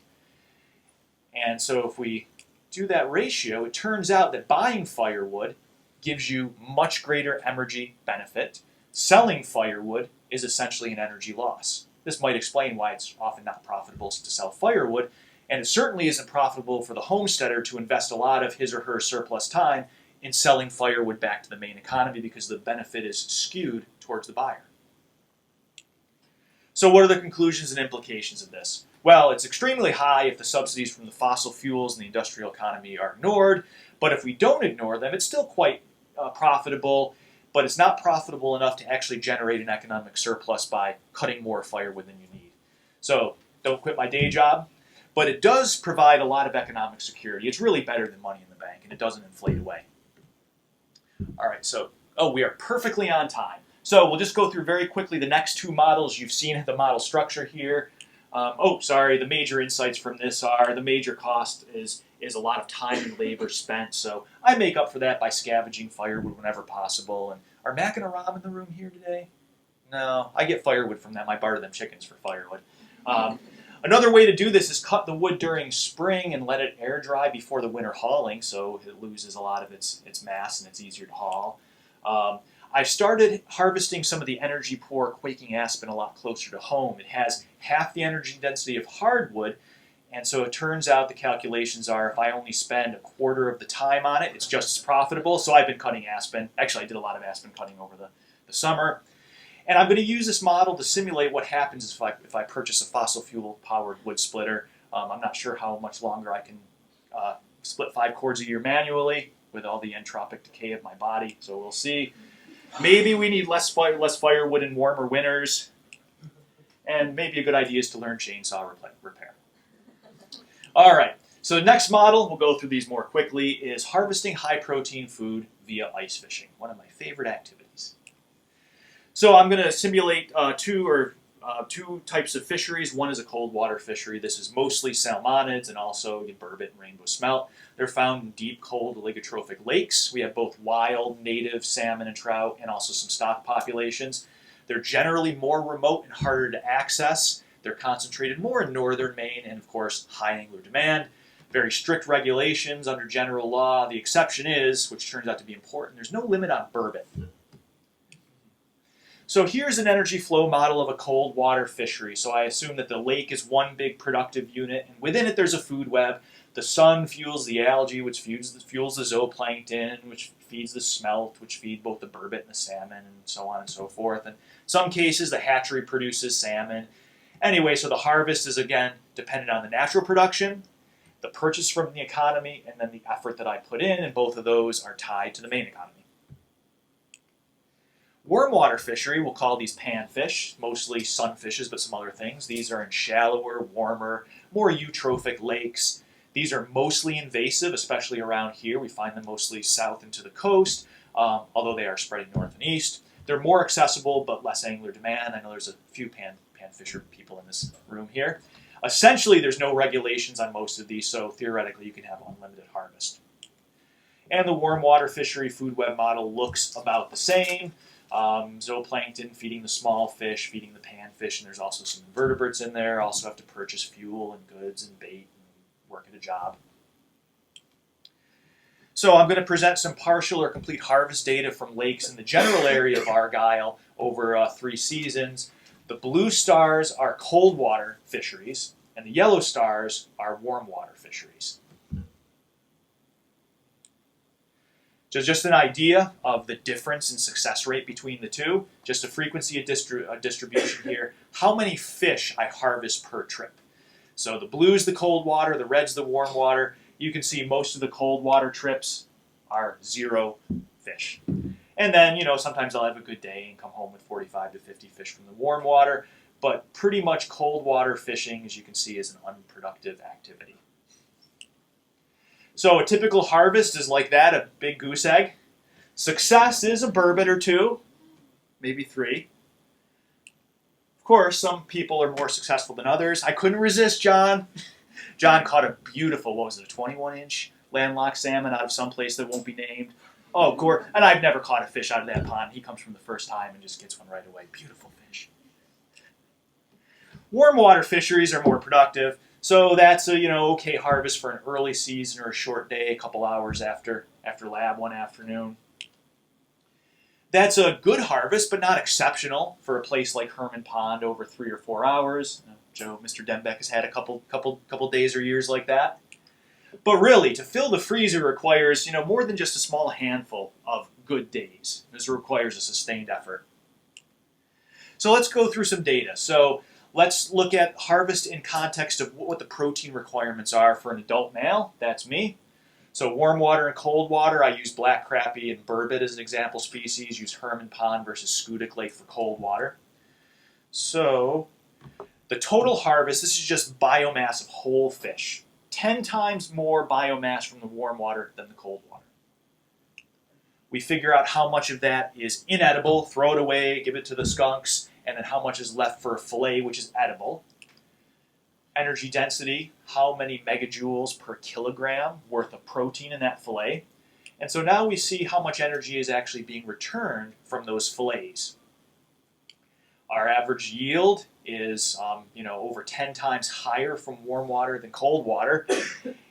And so if we do that ratio, it turns out that buying firewood gives you much greater emergy benefit. Selling firewood is essentially an energy loss. This might explain why it's often not profitable to sell firewood, and it certainly isn't profitable for the homesteader to invest a lot of his or her surplus time in selling firewood back to the Maine economy because the benefit is skewed towards the buyer. So what are the conclusions and implications of this? Well, it's extremely high if the subsidies from the fossil fuels and the industrial economy are ignored, but if we don't ignore them, it's still quite profitable, but it's not profitable enough to actually generate an economic surplus by cutting more firewood than you need. So don't quit my day job, but it does provide a lot of economic security. It's really better than money in the bank, and it doesn't inflate away. All right, so, we are perfectly on time. So we'll just go through very quickly the next 2 models. You've seen the model structure here. The major insights from this are the major cost is is a lot of time and labor spent. So I make up for that by scavenging firewood whenever possible. And are Mac and Aram in the room here today? No, I get firewood from them. I barter them chickens for firewood. Another way to do this is cut the wood during spring and let it air dry before the winter hauling, so it loses a lot of its mass and it's easier to haul. I've started harvesting some of the energy-poor quaking aspen a lot closer to home. It has half the energy density of hardwood, and so it turns out the calculations are if I only spend a quarter of the time on it, it's just as profitable. So I've been cutting aspen. Actually, I did a lot of aspen cutting over the summer. And I'm going to use this model to simulate what happens if I purchase a fossil fuel powered wood splitter. I'm not sure how much longer I can split 5 cords a year manually with all the entropic decay of my body, so we'll see. Maybe we need less firewood in warmer winters, and maybe a good idea is to learn chainsaw repair. All right, so the next model, we'll go through these more quickly, is harvesting high-protein food via ice fishing, one of my favorite activities. So I'm going to simulate two types of fisheries. One is a cold water fishery. This is mostly salmonids and also burbot and rainbow smelt. They're found in deep, cold, oligotrophic lakes. We have both wild, native salmon and trout, and also some stock populations. They're generally more remote and harder to access. They're concentrated more in northern Maine and, of course, high angler demand. Very strict regulations under general law. The exception is, which turns out to be important, there's no limit on burbot. So here's an energy flow model of a cold water fishery. So I assume that the lake is one big productive unit, and within it there's a food web. The sun fuels the algae, which fuels the zooplankton, which feeds the smelt, which feed both the burbot and the salmon, and so on and so forth. And in some cases, the hatchery produces salmon. Anyway, so the harvest is, again, dependent on the natural production, the purchase from the economy, and then the effort that I put in, and both of those are tied to the Maine economy. Warm water fishery, we'll call these panfish, mostly sunfishes, but some other things. These are in shallower, warmer, more eutrophic lakes. These are mostly invasive, especially around here. We find them mostly south and to the coast, although they are spreading north and east. They're more accessible, but less angler demand. I know there's a few panfisher people in this room here. Essentially, there's no regulations on most of these, so theoretically you can have unlimited harvest. And the warm water fishery food web model looks about the same. Zooplankton feeding the small fish, feeding the panfish, and there's also some invertebrates in there. Also have to purchase fuel and goods and bait and work at a job. So I'm going to present some partial or complete harvest data from lakes in the general area of Argyle over 3 seasons. The blue stars are cold water fisheries, and the yellow stars are warm water fisheries. So just an idea of the difference in success rate between the two, just a frequency of distribution here, how many fish I harvest per trip. So the blue's the cold water, the red's the warm water. You can see most of the cold water trips are 0 fish. And then, sometimes I'll have a good day and come home with 45 to 50 fish from the warm water, but pretty much cold water fishing, as you can see, is an unproductive activity. So a typical harvest is like that, a big goose egg. Success is a burbot or 2, maybe 3. Of course, some people are more successful than others. I couldn't resist John. John caught a beautiful, a 21-inch landlocked salmon out of some place that won't be named. Oh, and I've never caught a fish out of that pond. He comes from the first time and just gets one right away. Beautiful fish. Warm water fisheries are more productive. So that's a okay harvest for an early season or a short day, a couple hours after lab one afternoon. That's a good harvest, but not exceptional for a place like Herman Pond over 3 or 4 hours. Mr. Dembeck has had a couple days or years like that. But really, to fill the freezer requires more than just a small handful of good days. This requires a sustained effort. So let's go through some data. So let's look at harvest in context of what the protein requirements are for an adult male. That's me. So warm water and cold water, I use black crappie and burbot as an example species. Use Herman Pond versus Schoodic Lake for cold water. So the total harvest, this is just biomass of whole fish. 10 times more biomass from the warm water than the cold water. We figure out how much of that is inedible, throw it away, give it to the skunks, and then how much is left for a fillet, which is edible. energy density, how many megajoules per kilogram worth of protein in that fillet. And so now we see how much energy is actually being returned from those fillets. Our average yield is over 10 times higher from warm water than cold water.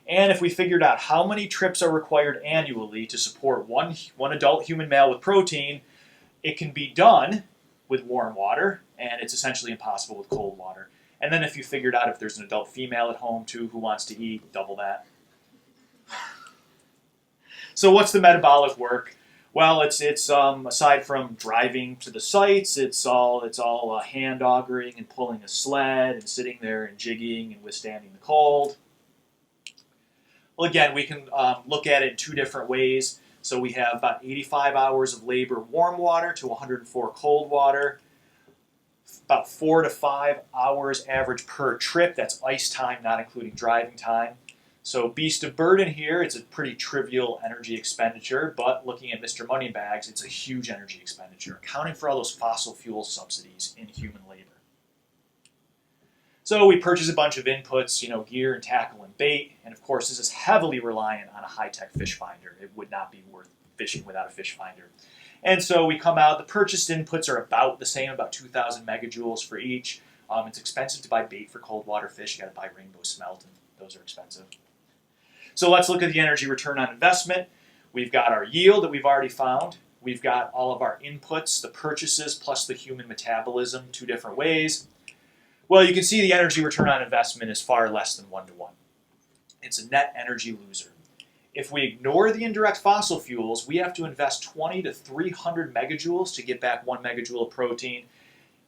And if we figured out how many trips are required annually to support one adult human male with protein, it can be done with warm water, and it's essentially impossible with cold water. And then if you figured out if there's an adult female at home too who wants to eat, double that. So what's the metabolic work? Well, it's aside from driving to the sites, it's all hand augering and pulling a sled and sitting there and jigging and withstanding the cold. Well, again, we can look at it in two different ways. So we have about 85 hours of labor warm water to 104 cold water. About 4 to 5 hours average per trip. That's ice time, not including driving time. So beast of burden here, it's a pretty trivial energy expenditure, but looking at Mr. Moneybags, it's a huge energy expenditure, accounting for all those fossil fuel subsidies in human labor. So we purchase a bunch of inputs, gear and tackle and bait, and of course this is heavily reliant on a high-tech fish finder. It would not be worth fishing without a fish finder. And so we come out, the purchased inputs are about the same, about 2,000 megajoules for each. It's expensive to buy bait for cold water fish. You got to buy rainbow smelt, and those are expensive. So let's look at the energy return on investment. We've got our yield that we've already found. We've got all of our inputs, the purchases, plus the human metabolism, two different ways. Well, you can see the energy return on investment is far less than 1-to-1. It's a net energy loser. If we ignore the indirect fossil fuels, we have to invest 20 to 300 megajoules to get back 1 megajoule of protein.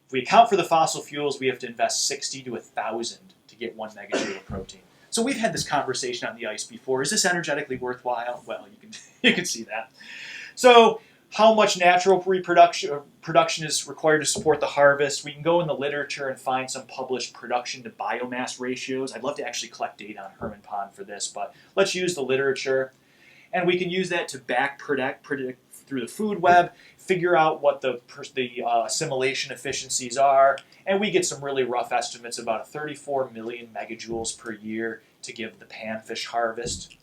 If we account for the fossil fuels, we have to invest 60 to 1,000 to get 1 megajoule of protein. So we've had this conversation on the ice before. Is this energetically worthwhile? Well, you can see that. So how much natural production is required to support the harvest? We can go in the literature and find some published production to biomass ratios. I'd love to actually collect data on Herman Pond for this, but let's use the literature. And we can use that to predict through the food web, figure out what the assimilation efficiencies are, and we get some really rough estimates about 34 million megajoules per year to give the panfish harvest,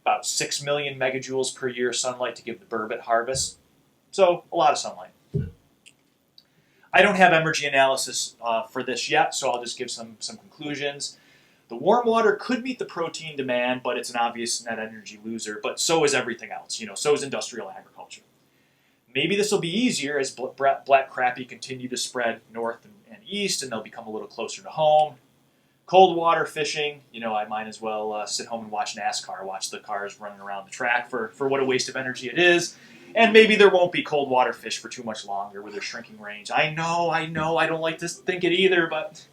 about 6 million megajoules per year sunlight to give the burbot harvest. So a lot of sunlight. I don't have energy analysis for this yet, so I'll just give some conclusions. The warm water could meet the protein demand, but it's an obvious net energy loser, but so is everything else. So is industrial agriculture. Maybe this will be easier as black crappie continue to spread north and east, and they'll become a little closer to home. Cold water fishing, I might as well sit home and watch NASCAR, watch the cars running around the track for what a waste of energy it is. And maybe there won't be cold water fish for too much longer with their shrinking range. I know, I don't like to think it either, but...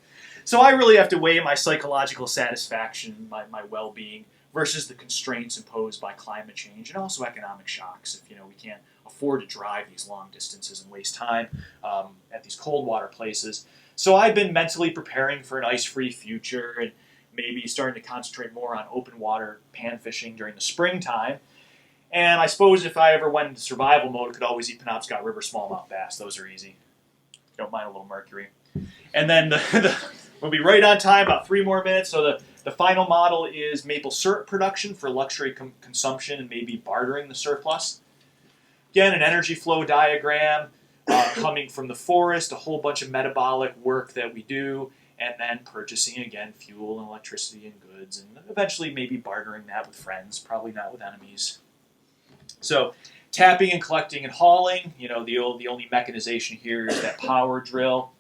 So I really have to weigh my psychological satisfaction, my well-being, versus the constraints imposed by climate change and also economic shocks. If we can't afford to drive these long distances and waste time at these cold water places. So I've been mentally preparing for an ice-free future and maybe starting to concentrate more on open water pan fishing during the springtime. And I suppose if I ever went into survival mode, I could always eat Penobscot River smallmouth bass. Those are easy. Don't mind a little mercury. And then we'll be right on time, about 3 more minutes. So the final model is maple syrup production for luxury consumption and maybe bartering the surplus. Again, an energy flow diagram coming from the forest, a whole bunch of metabolic work that we do, and then purchasing, again, fuel and electricity and goods, and eventually maybe bartering that with friends, probably not with enemies. So tapping and collecting and hauling, the only mechanization here is that power drill.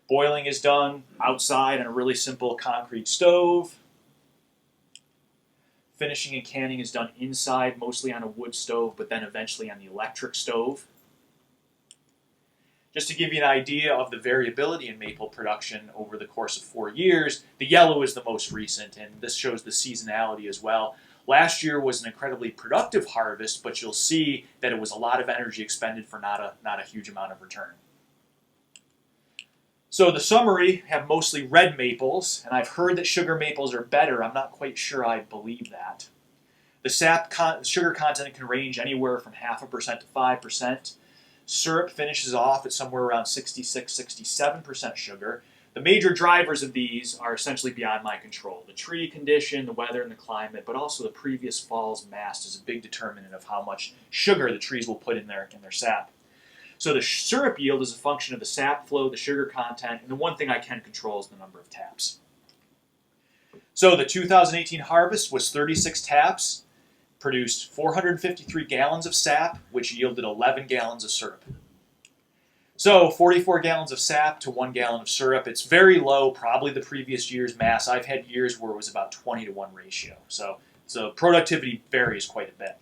Boiling is done outside on a really simple concrete stove. Finishing and canning is done inside, mostly on a wood stove, but then eventually on the electric stove. Just to give you an idea of the variability in maple production over the course of 4 years, the yellow is the most recent, and this shows the seasonality as well. Last year was an incredibly productive harvest, but you'll see that it was a lot of energy expended for not a huge amount of return. So the summary have mostly red maples, and I've heard that sugar maples are better. I'm not quite sure I believe that. The sap sugar content can range anywhere from 0.5% to 5%. Syrup finishes off at somewhere around 66-67% sugar. The major drivers of these are essentially beyond my control. The tree condition, the weather, and the climate, but also the previous fall's mast is a big determinant of how much sugar the trees will put in their sap. So the syrup yield is a function of the sap flow, the sugar content, and the one thing I can control is the number of taps. So the 2018 harvest was 36 taps, produced 453 gallons of sap, which yielded 11 gallons of syrup. So 44 gallons of sap to 1 gallon of syrup. It's very low, probably the previous year's mass. I've had years where it was about 20-to-1 ratio. So productivity varies quite a bit.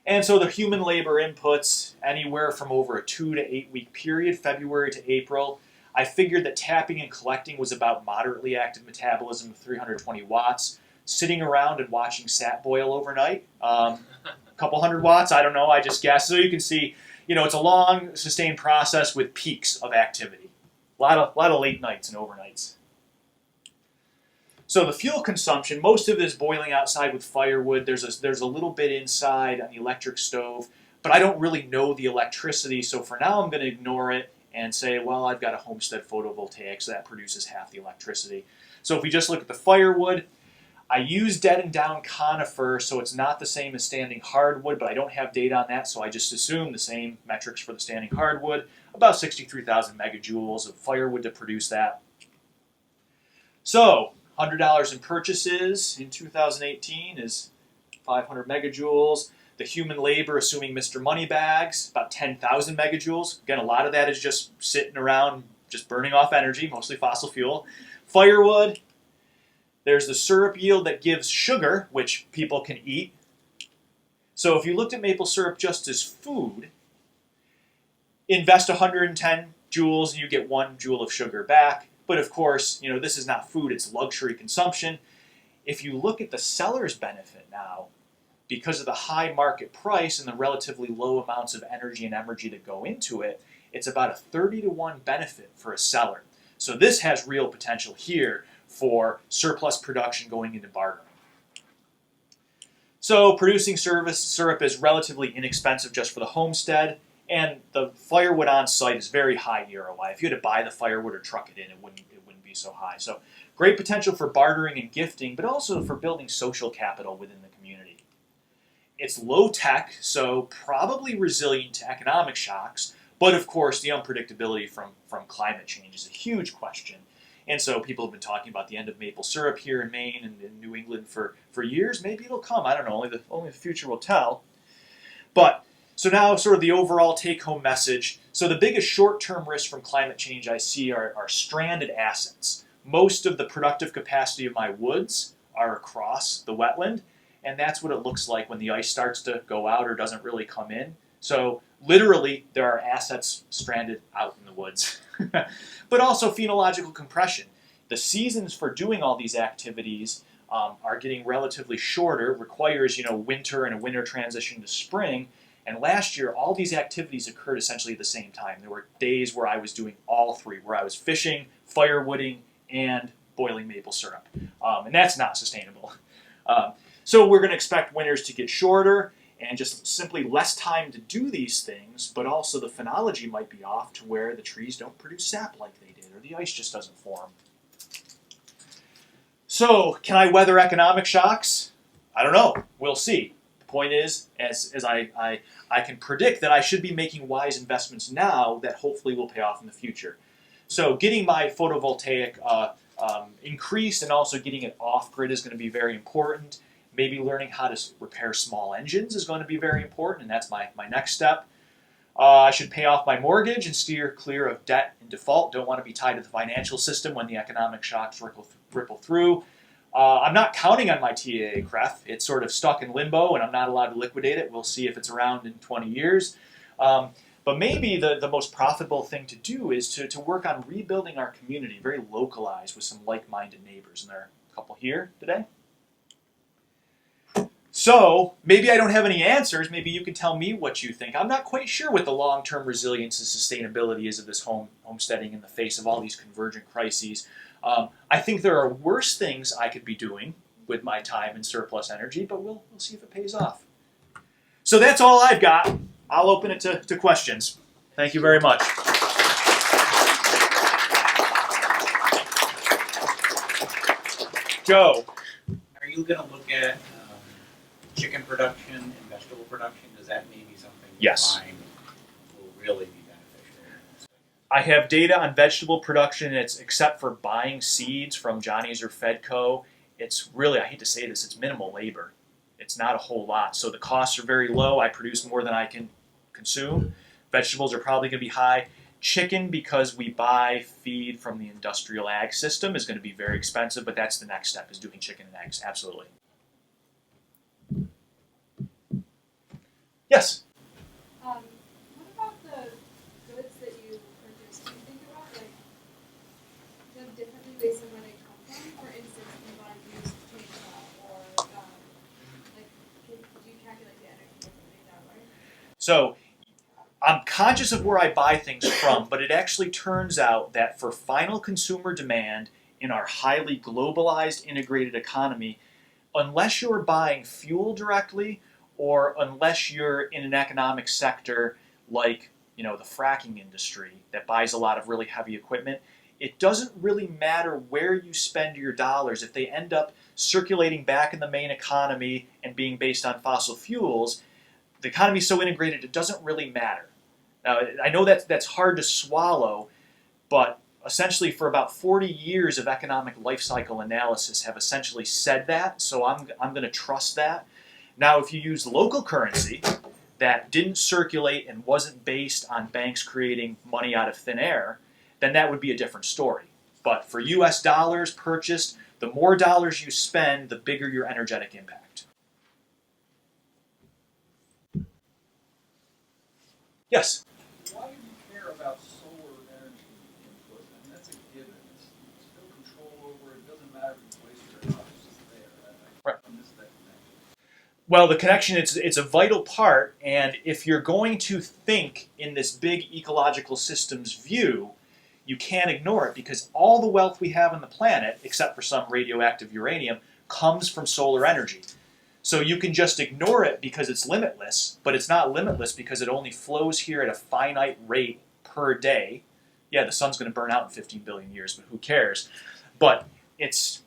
And so the human labor inputs, anywhere from over a 2 to 8 week period, February to April. I figured that tapping and collecting was about moderately active metabolism of 320 watts. Sitting around and watching sap boil overnight, a couple hundred watts, I don't know, I just guessed. So you can see, it's a long, sustained process with peaks of activity. A lot of late nights and overnights. So the fuel consumption, most of it is boiling outside with firewood. There's a little bit inside on the electric stove, but I don't really know the electricity, so for now I'm going to ignore it and say, well, I've got a homestead photovoltaic, so that produces half the electricity. So if we just look at the firewood, I use dead and down conifer, so it's not the same as standing hardwood, but I don't have data on that, so I just assume the same metrics for the standing hardwood, about 63,000 megajoules of firewood to produce that. So $100 in purchases in 2018 is 500 megajoules. The human labor, assuming Mr. Moneybags, about 10,000 megajoules. Again, a lot of that is just sitting around, just burning off energy, mostly fossil fuel. Firewood, there's the syrup yield that gives sugar, which people can eat. So if you looked at maple syrup just as food, invest 110 joules and you get 1 joule of sugar back. But of course, this is not food, it's luxury consumption. If you look at the seller's benefit now, because of the high market price and the relatively low amounts of energy and energy that go into it, it's about a 30-to-1 benefit for a seller. So this has real potential here for surplus production going into bartering. So producing syrup is relatively inexpensive just for the homestead, and the firewood on site is very high EROI. If you had to buy the firewood or truck it in, it wouldn't be so high. So great potential for bartering and gifting, but also for building social capital within the community. It's low tech, so probably resilient to economic shocks, but of course the unpredictability from climate change is a huge question. And so people have been talking about the end of maple syrup here in Maine and in New England for years. Maybe it'll come. I don't know. Only the future will tell. But so now sort of the overall take-home message. So the biggest short-term risks from climate change I see are stranded assets. Most of the productive capacity of my woods are across the wetland, and that's what it looks like when the ice starts to go out or doesn't really come in. So literally, there are assets stranded out in the woods. But also phenological compression. The seasons for doing all these activities are getting relatively shorter, requires winter and a winter transition to spring. And last year, all these activities occurred essentially at the same time. There were days where I was doing all three, where I was fishing, firewooding, and boiling maple syrup. And that's not sustainable. So we're going to expect winters to get shorter and just simply less time to do these things, but also the phenology might be off to where the trees don't produce sap like they did, or the ice just doesn't form. So, can I weather economic shocks? I don't know. We'll see. The point is, as I can predict that I should be making wise investments now that hopefully will pay off in the future. So, getting my photovoltaic increased and also getting it off-grid is going to be very important. Maybe learning how to repair small engines is going to be very important, and that's my next step. I should pay off my mortgage and steer clear of debt and default. Don't want to be tied to the financial system when the economic shocks ripple through. I'm not counting on my TAA CREF. It's sort of stuck in limbo, and I'm not allowed to liquidate it. We'll see if it's around in 20 years. But maybe the most profitable thing to do is to work on rebuilding our community, very localized with some like-minded neighbors. And there are a couple here today. So maybe I don't have any answers. Maybe you can tell me what you think. I'm not quite sure what the long-term resilience and sustainability is of this homesteading in the face of all these convergent crises. I think there are worse things I could be doing with my time and surplus energy, but we'll see if it pays off. So that's all I've got. I'll open it to questions. Thank you very much. Go. Are you going to look at chicken production and vegetable production? Does that maybe something you Yes. find will really be beneficial? I have data on vegetable production. It's except for buying seeds from Johnny's or Fedco. It's really, I hate to say this, it's minimal labor. It's not a whole lot. So the costs are very low. I produce more than I can consume. Vegetables are probably going to be high. Chicken, because we buy feed from the industrial ag system, is going to be very expensive, but that's the next step, is doing chicken and eggs. Absolutely. Yes? What about the goods that you purchase? Do you think about them differently based on where they come from? For instance, if you buy used chainsaw, or do you calculate the energy differently that way? So I'm conscious of where I buy things from, but it actually turns out that for final consumer demand in our highly globalized integrated economy, unless you're buying fuel directly or unless you're in an economic sector like the fracking industry that buys a lot of really heavy equipment, it doesn't really matter where you spend your dollars. If they end up circulating back in the main economy and being based on fossil fuels, the economy is so integrated it doesn't really matter. Now, I know that's hard to swallow, but essentially for about 40 years of economic life cycle analysis have essentially said that, so I'm going to trust that. Now, if you use local currency that didn't circulate and wasn't based on banks creating money out of thin air, then that would be a different story. But for US dollars purchased, the more dollars you spend, the bigger your energetic impact. Yes? Why do you care about solar energy input? I mean, that's a given. It's no control over it. It doesn't matter if it's wasted or not. It's just there. Right. I miss that connection. Well, the connection, it's a vital part, and if you're going to think in this big ecological systems view, you can't ignore it, because all the wealth we have on the planet, except for some radioactive uranium, comes from solar energy. So you can just ignore it because it's limitless, but it's not limitless because it only flows here at a finite rate per day. Yeah, the sun's going to burn out in 15 billion years, but who cares? But it's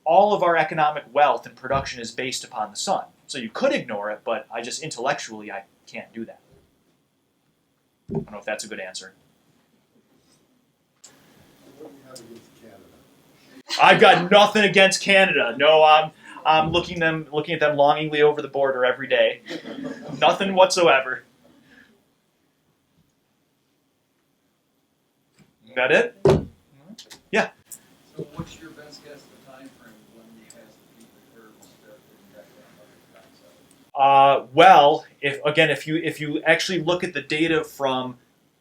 all of our economic wealth and production is based upon the sun. So you could ignore it, but intellectually, I can't do that. I don't know if that's a good answer. What do you have against Canada? I've got nothing against Canada. No, I'm looking at them longingly over the border every day. Nothing whatsoever. That it? Yeah. So what's your best guess at the time frame when you has to beat the curve and start getting back that concept? Well, if you actually look at the data from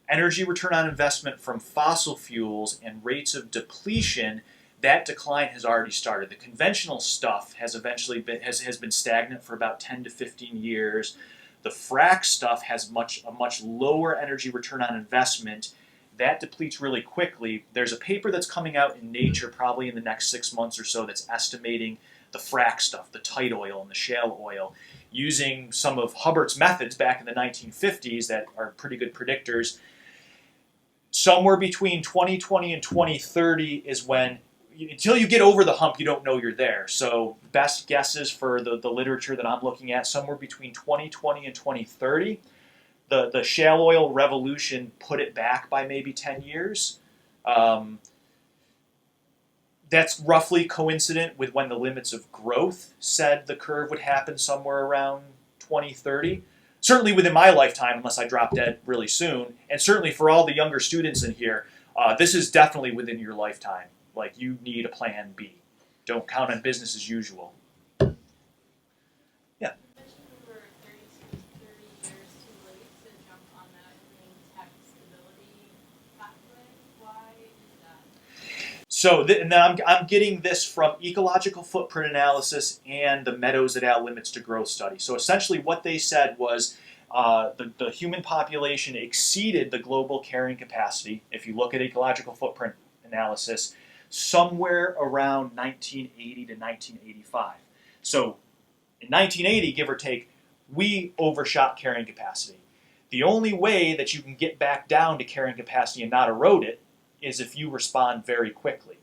energy return on investment from fossil fuels and rates of depletion, that decline has already started. The conventional stuff has been stagnant for about 10 to 15 years. The frac stuff has a much lower energy return on investment. That depletes really quickly. There's a paper that's coming out in Nature probably in the next 6 months or so that's estimating the frac stuff, the tight oil and the shale oil, using some of Hubbert's methods back in the 1950s that are pretty good predictors. Somewhere between 2020 and 2030 is when, until you get over the hump, you don't know you're there. So best guesses for the literature that I'm looking at, somewhere between 2020 and 2030. The shale oil revolution put it back by maybe 10 years. That's roughly coincident with when the limits of growth said the curve would happen somewhere around 2030. Certainly within my lifetime, unless I drop dead really soon. And certainly for all the younger students in here, this is definitely within your lifetime. Like, you need a plan B. Don't count on business as usual. Yeah. You mentioned we were 30 years too late to jump on that green tech stability pathway. Why is that? So, and then I'm getting this from ecological footprint analysis and the Meadows et al. Limits to Growth study. So essentially what they said was the human population exceeded the global carrying capacity, if you look at ecological footprint analysis, somewhere around 1980 to 1985. So in 1980, give or take, we overshot carrying capacity. The only way that you can get back down to carrying capacity and not erode it is if you respond very quickly.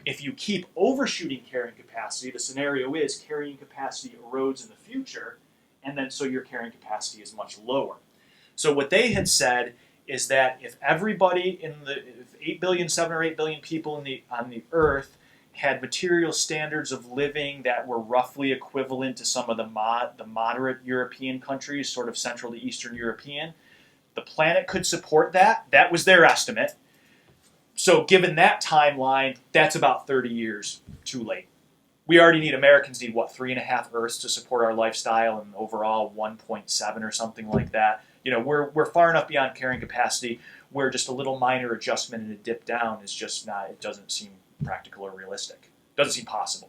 If you keep overshooting carrying capacity, the scenario is carrying capacity erodes in the future, and then so your carrying capacity is much lower. So what they had said is that if everybody if 8 billion, 7 or 8 billion people on the earth had material standards of living that were roughly equivalent to some of the moderate European countries, sort of Central to Eastern European, the planet could support that. That was their estimate. So given that timeline, that's about 30 years too late. We already need, Americans need, 3.5 Earths to support our lifestyle, and overall 1.7 or something like that. We're far enough beyond carrying capacity where just a little minor adjustment and a dip down is just not, it doesn't seem practical or realistic. Doesn't seem possible.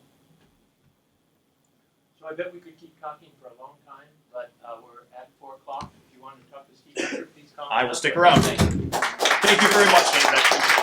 So I bet we could keep talking for a long time, but we're at 4 o'clock. If you want to talk to Steve, please come. I will stick around. Thank you very much, David.